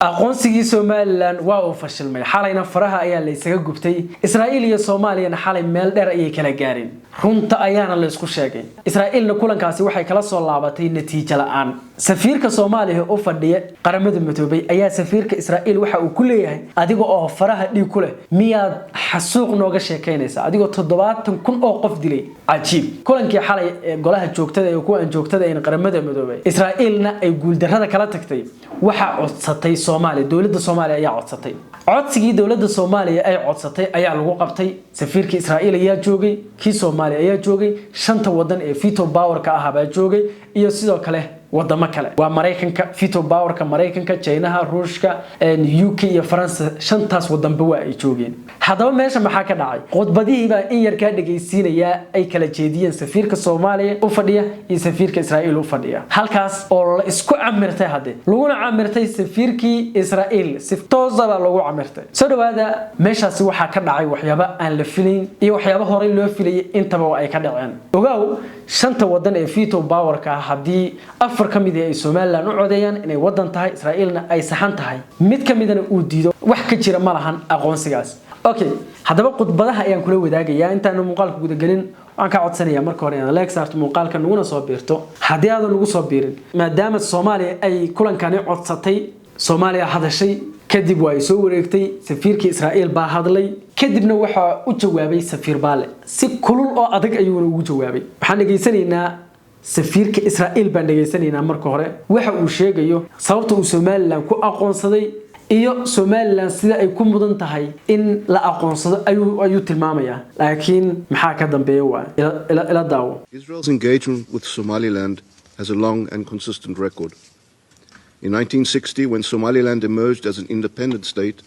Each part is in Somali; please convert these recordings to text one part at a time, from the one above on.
aqoonsigii Somaliland waa uu fashilmay xalayna faraha ayaa la isaga gubtay Israa'iil iyo Soomaaliya xalay meel dheer ayay kala gaareen runta ayaana la isku sheegay Israa'iilna kulankaasi waxay kala soo laabatay natiijo la'aan safiirka Soomaaliya oo fadhiya qaramada midoobay ayaa safiirka Israa'iil waxa uu ku leeyahay adiga oo faraha dhig ku leh miyaad xasuuq nooga sheekeynaysa adigoo 70,000 oo qof dilay cajiib kulankii xalay golaha joogtada ee ku aan joogtada in qaramada midoobay Israa'iilna ay guul darrada kala tagtay waxa codsatay Soomaaliya dawladda Soomaaliya ayaa codsatay codsigii dawladda Soomaaliya ay codsatay ayaa lagu qabtay safiirka Israa'iil ayaa joogay kii Soomaaliya ayaa joogay shanta wadan ee veto power ka ah baa joogay iyo sidoo kale wadamo kale waa Mareykanka veto power ka Mareykanka China Ruushka UK iyo France shantaas wadanba waa ay joogeen hadaba meesha maxaa ka dhacay qodbadihii baa in yar ka dhageysiinaya ay kala jeediyeen safiirka Soomaaliya u fadhiya iyo safiirka Israa'iil u fadhiya halkaas oo la isku camirtay hadde laguna camirtay safiirkii Israa'iil si toos ah lagu camirtay soo dhawaada meeshaasi waxa ka dhacay waxyaabo aan la filin iyo waxyaabo hore loo filayay intaba ay ka dhaceen ogaw shanta wadan ee veto power ka hadii afar kamid ah ay Somaliland u codeeyaan inay wadan tahay Israa'iilna ay saxan tahay mid kamidana uu diido wax ka jira ma lahan aqoonsigaas okay hadaba qodbadaha ayaan kula wadaagayaa intaan muuqaalka guda galin waan ka codsanayaa marka hore in like saarto muuqaalka naguna soo biirto hadii aad lagu soo biirin maadaama Soomaaliya ay kulankani codsatay Soomaaliya hadashay kadib way soo wareegtay safiirka Israa'iil baa hadlay kadibna waxa uu jawaabay safiir baale si kulul oo adag ayuu ugu jawaabay waxaan dhageysanaynaa safiirka Israa'iil baan dhageysanaynaa marka hore waxa uu sheegayo sababta uu Somaliland ku aqoonsaday iyo Somaliland sida ay ku mudan tahay in la aqoonsado ayuu tilmaamaya laakiin maxaa ka dambeeya waa ila daawo Israel's engagement with Somaliland has a long and consistent record. In 1960, when Somaliland emerged as an independent state,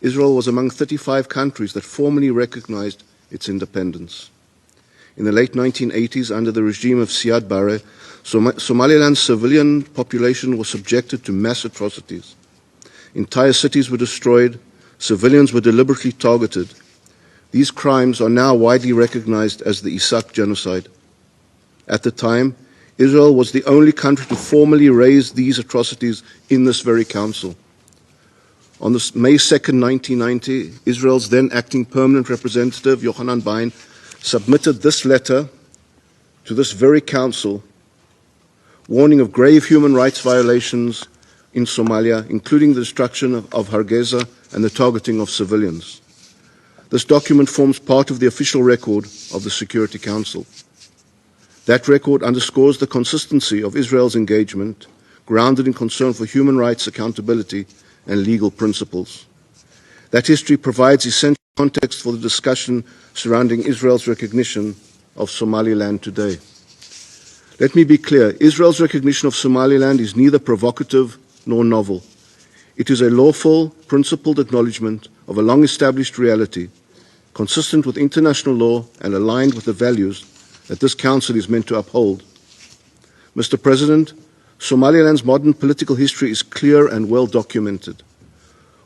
Israel was among 35 countries that formally recognized its independence. In the late 1980s, under the regime of Siad Barre, Somaliland's civilian population was subjected to mass atrocities. Entire cities were destroyed, civilians were deliberately targeted. These crimes are now widely recognized as the Isaaq genocide. At the time, Israel was the only country to formally raise these atrocities in this very council. On May 2nd, 1990, Israel's then acting permanent representative, Yochanan Bain, submitted this letter to this very council, warning of grave human rights violations in Somalia, including the destruction of Hargeisa and the targeting of civilians. This document forms part of the official record of the Security Council. That record underscores the consistency of Israel's engagement, grounded in concern for human rights, accountability, and legal principles. That history provides essential context for the discussion surrounding Israel's recognition of Somaliland today. Let me be clear, Israel's recognition of Somaliland is neither provocative nor novel. It is a lawful, principled acknowledgement of a long-established reality, consistent with international law and aligned with the values that this council is meant to uphold. Mr. President, Somaliland's modern political history is clear and well documented.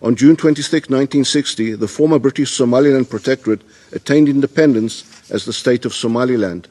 On June 26, 1960, the former British Somaliland Protectorate attained independence as the State of Somaliland.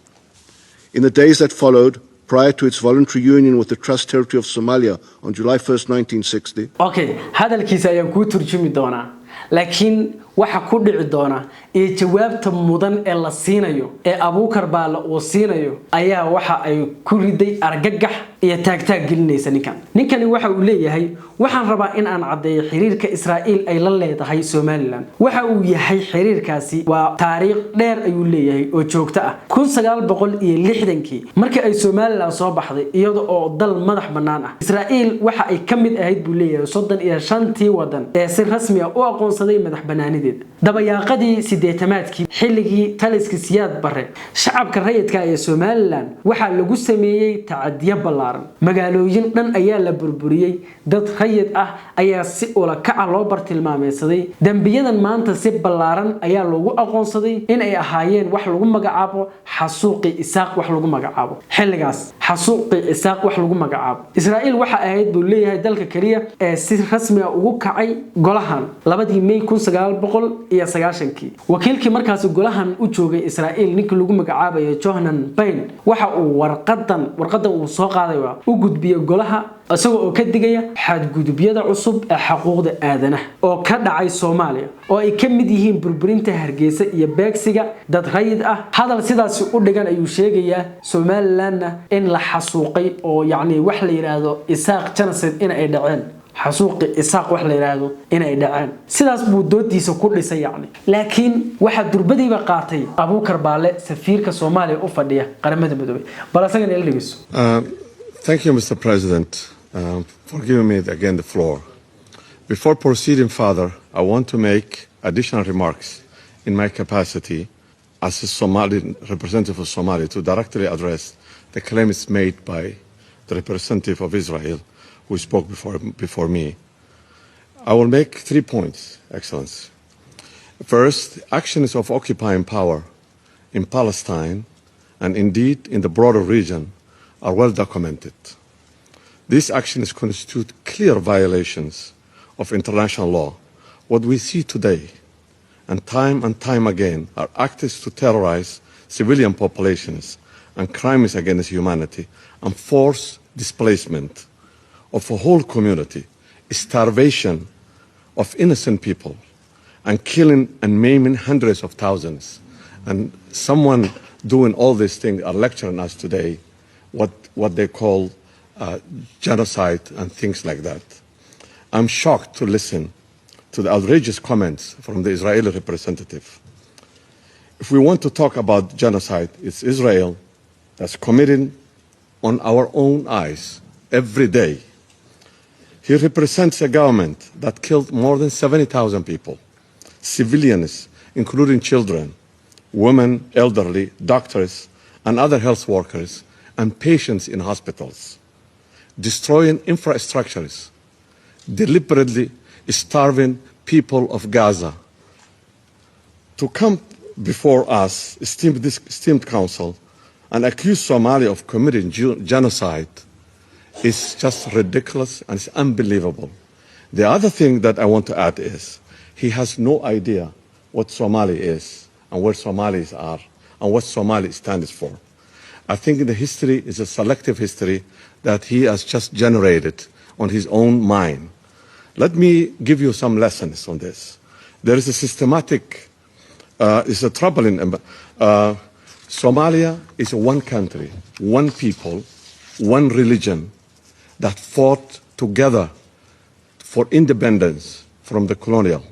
In the days that followed, prior to its voluntary union with the Trust Territory of Somalia on July 1st, 1960. Okay, hadalkiisa ayaan ku turjumi doonaa laakiin waxa ku dhici doona ee jawaabta mudan ee la siinayo ee Abuukar Baale uu siinayo ayaa waxa ay ku riday argagax iyo taagtaag gelinaysa ninkani waxa uu leeyahay waxaan rabaa in aan cadeeyo xiriirka Israa'iil ay la leedahay Somaliland waxa uu yahay xiriirkaasi waa taariikh dheer ayuu leeyahay oo joogto ah 1960kii markii ay Somaliland soo baxday iyada oo dal madax banaan ah Israa'iil waxa ay kamid ahayd buu leeyahay 35 wadan ee si rasmi ah u aqoonsaday madax banaanida dabayaaqadii sideetamaadkii xilligii taliska Siyaad Barre shacabka rayidka ee Somaliland waxa lagu sameeyay tacadiyo ballaaran magaalooyin dhan ayaa la burburiyay dad rayid ah ayaa si ula kac loo bartilmaameedsaday dambiyadan maanta si ballaaran ayaa loogu aqoonsaday in ay ahaayeen wax lagu magacaabo xasuuqi Isaaq wax lagu magacaabo xilligaas xasuuqi Isaaq wax lagu magacaabo Israa'iil waxa ahayd buu leeyahay dalka kaliya ee si rasmi ah ugu kacay golahan 2 labadii May 1990 wakiilkii markaas golahan u joogay Israa'iil ninka lagu magacaabayo Johanan Bain waxa uu warqadan uu soo qaaday u gudbiyay golaha asagoo oo ka digaya xadgudubyada cusub ee xuquuqda aadanaha oo ka dhacay Soomaaliya oo ay ka mid yihiin burburinta Hargeysa iyo beegsiga dad rayid ah hadal sidaas u dhigan ayuu sheegayaa Somaliland in la xasuuqay oo yacni wax la yiraahdo isaaq genocide in ay dhaceen حسوق إساق وحلا يرادو إن إدعان سلاس بودوتيسو كل يعني لكن واحد دربدي بقاطي أبو كربالة سفير كصومالي أفضيه قرمة بدوي بلا سجن اللي بيسو. Thank you, Mr. President, for giving me again the floor. Before proceeding further, I want to make additional remarks in my capacity as a Somali representative of Somalia to directly address the claims made by the representative of Israel who spoke before me. I will make 3 points, Excellency. First, actions of occupying power in Palestine and indeed in the broader region are well documented. These actions constitute clear violations of international law. What we see today and time again are acts to terrorize civilian populations and crimes against humanity and force displacement of a whole community, starvation of innocent people, and killing and maiming hundreds of thousands. And someone doing all these things are lecturing us today what they call genocide and things like that. I'm shocked to listen to the outrageous comments from the Israeli representative. If we want to talk about genocide, it's Israel that's committing on our own eyes every day. He represents a government that killed more than 70,000 people, civilians, including children, women, elderly, doctors, and other health workers, and patients in hospitals, destroying infrastructures, deliberately starving people of Gaza. To come before us, esteemed council, and accuse Somalia of committing genocide is just ridiculous and it's unbelievable. The other thing that I want to add is he has no idea what Somali is and where Somalis are and what Somali stands for. I think the history is a selective history that he has just generated on his own mind. Let me give you some lessons on this. There is a systematic, it's a troubling, Somalia is one country, one people, one religion, that fought together for independence from the colonial.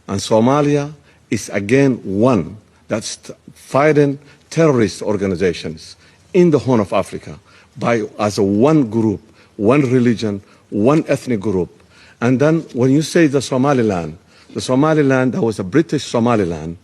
And Somalia is again one that's fighting terrorist organizations in the Horn of Africa as a one group, one religion, one ethnic group. And then when you say the Somaliland, that was a British Somaliland,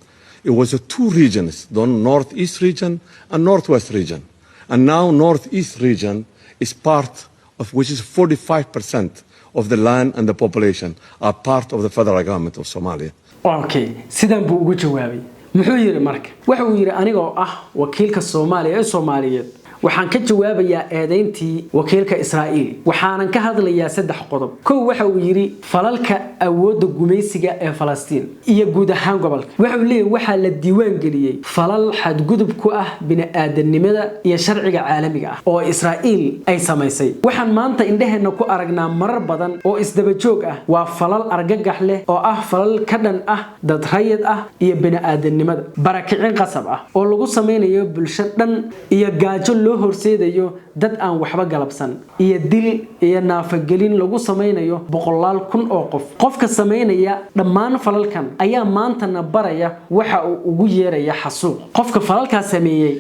it was 2 regions, the Northeast region and Northwest region. And now Northeast region is part of which is 45% of the land and the population are part of the federal government of Somalia. Okay, sidan buu ugu jawaabay. Muxuu yiri marka? Waxa uu yiri anigoo ah wakiilka Soomaaliya ee Soomaaliyeed. waxaan ka jawaabayaa eedayntii wakiilka Israa'iil waxaanan ka hadlayaa saddex qodob koow waxa uu yiri falalka awoodda gumaysiga ee Falastiin iyo guud ahaan gobolka waxa uu leeyahay waxa la diiwaan galiyay falal xadgudub ku ah bini'aadanimada iyo sharciga caalamiga ah oo Israa'iil ay samaysay waxaan maanta indhaheena ku aragnaa marar badan oo isdaba joog ah waa falal argagax leh oo ah falal ka dhan ah dad rayid ah iyo bini'aadanimada barakicin qasab ah oo lagu sameeyo bulshada dhan iyo gaajo loo horseedayo dad aan waxba galabsan iyo dil iyo naafagelin lagu sameeyo boqolaal kun oo qofka sameeynaya dhammaan falalkan ayaa maanta na baraya waxa uu ugu yeeraya xasuuq qofka falalka sameeyay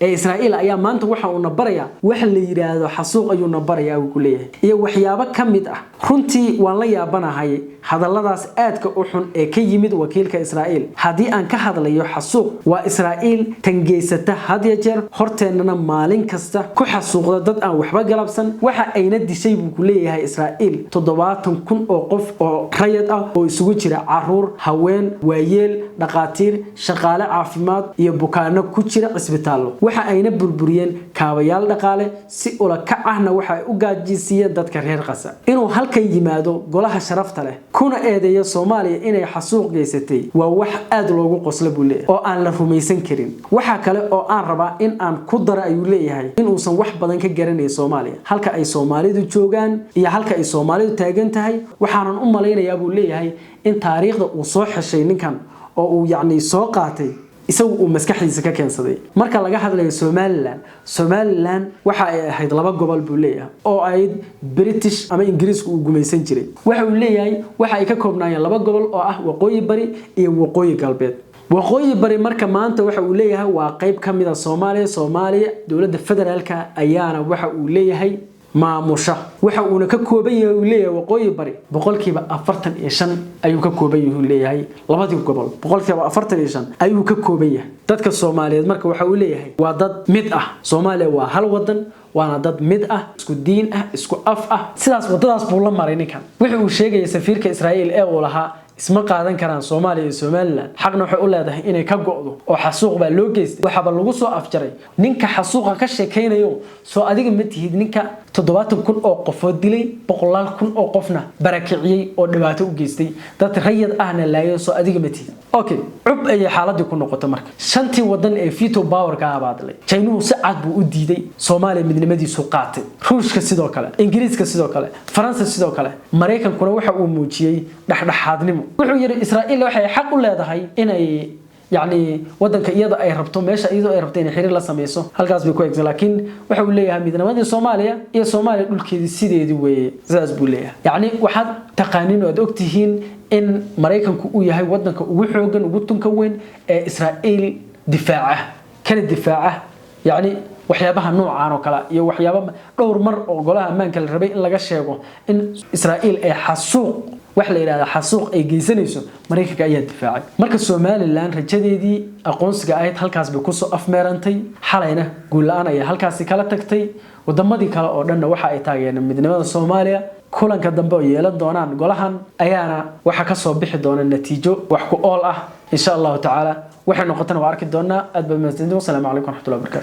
ee Israa'iil ayaa maanta waxa uu na baraya wax la yiraahdo xasuuq ayuu na baraya uu leeyahay iyo waxyaabo kamid ah runtii waan la yaabanahay hadalladaas aadka u xun ee ka yimid wakiilka Israa'iil hadii aan ka hadlayo xasuuq waa Israa'iil tangeysata had iyo jeer horteenana maalin kasta ku xasuuqda dad aan waxba galabsan waxa ayna dishay buu ku leeyahay Israa'iil 70000 oo qof oo rayid ah oo isugu jira caruur haween waayeel dhaqaatiir shaqaale caafimaad iyo bukaano ku jira isbitaallo waxa ayna burburiyeen kaabayaal dhaqaale si ula ka ahna waxa ay u gaajisiyeen dadka reer Gaza inuu halkan yimaado golaha sharafta leh kuna eedeeya Soomaaliya inay xasuuq geysatay waa wax aad loogu qoslo buu leeyahay oo aan la rumaysan karin waxa kale oo aan rabaa in aan ku daro ayuu leeyahay in uusan wax badan ka garanay Soomaaliya halka ay Soomaalidu joogaan iyo halka ay Soomaalidu taagan tahay waxaan u maleynayaa buu leeyahay in taariikhda uu soo xishay ninkan oo uu yacni soo qaatay isagu uu maskaxdiisa ka keensaday marka laga hadlayo Somaliland waxa ay ahayd laba gobol buu leeyahay oo ay British ama Ingiriisku u gumaysan jiray waxa uu leeyahay waxa ay ka koobnaayeen laba gobol oo ah waqooyi bari iyo waqooyi galbeed waqooyi bari marka maanta waxa uu leeyahay waa qayb kamid ah Soomaaliya dawladda federaalka ayaana waxa uu leeyahay maamusha waxa uu ka kooban yahay uu leeyahay waqooyi bari boqolkiiba 45 ayuu ka kooban yahay uu leeyahay labadii gobol boqolkiiba 45 ayuu ka kooban yahay dadka Soomaaliyeed marka waxa uu leeyahay waa dad mid ah Soomaaliya waa hal wadan waana dad mid ah isku diin ah isku af ah sidaas wadadaas buu la maray ninkan wuxuu uu sheegay safiirka Israa'iil ee uu lahaa isma qaadan karaan Soomaaliya iyo Somaliland xaqna waxay u leedahay inay ka go'do oo xasuuq baa loo geystay waxa lagu soo afjaray ninka xasuuqa ka sheekeynayo soo adiga ma tihid ninka 700,000 oo qof oo dilay 100,000 oo qofna barakiciyay oo dhibaato u geystay dad rayid ahna laayay soo adiga ma tihid okay cub ay xaaladii ku noqoto marka shantii wadan ee veto power ka abaadlay China si cad buu u diiday Soomaaliya midnimadiisu qaatay Ruushka sidoo kale Ingiriiska sidoo kale Faransa sidoo kale Mareykankuna waxa uu muujiyay dhaxdhaxaadnimo wuxuu yiri Israa'iil waxay xaq u leedahay inay يعني ودنك إيادا أي ربطو ماشا إيادا أي ربطين حرير لا سميسو هالكاس بيكويكس لكن وحاول ليها ميدنمادي Soomaaliya iyo Soomaaliya dhulkeedii sideedii way sidaas buu leeyahay yani waxaad taqaaniin oo ogtihiin in Mareykanku uu yahay wadanka ugu xoogan ugu tunka weyn ee Israa'iil difaaca yani waxyaabaha noocaan oo kala iyo waxyaabo dhowr mar oo golaha ammaanka la rabay in laga sheego in Israa'iil ay xasuuq wax la yiraahdo xasuuq ay geysanayso Mareykanka ayaa difaacay marka Somaliland rajadeedii aqoonsiga ahayd halkaas bay ku soo afmeerantay xalayna guul la'aan ay halkaas kala tagtay wadamadii kale oo dhan waxa ay taageereen midnimada Soomaaliya kulanka dambe oo yeelan doonaan golahan ayaana waxa ka soo bixi doona natiijo wax ku ool ah insha Allah ta'ala waxa noqotana waa arki doonaa aad ba mahadsantiin wasalaamu calaykum wa rahmatullahi wa barakatuh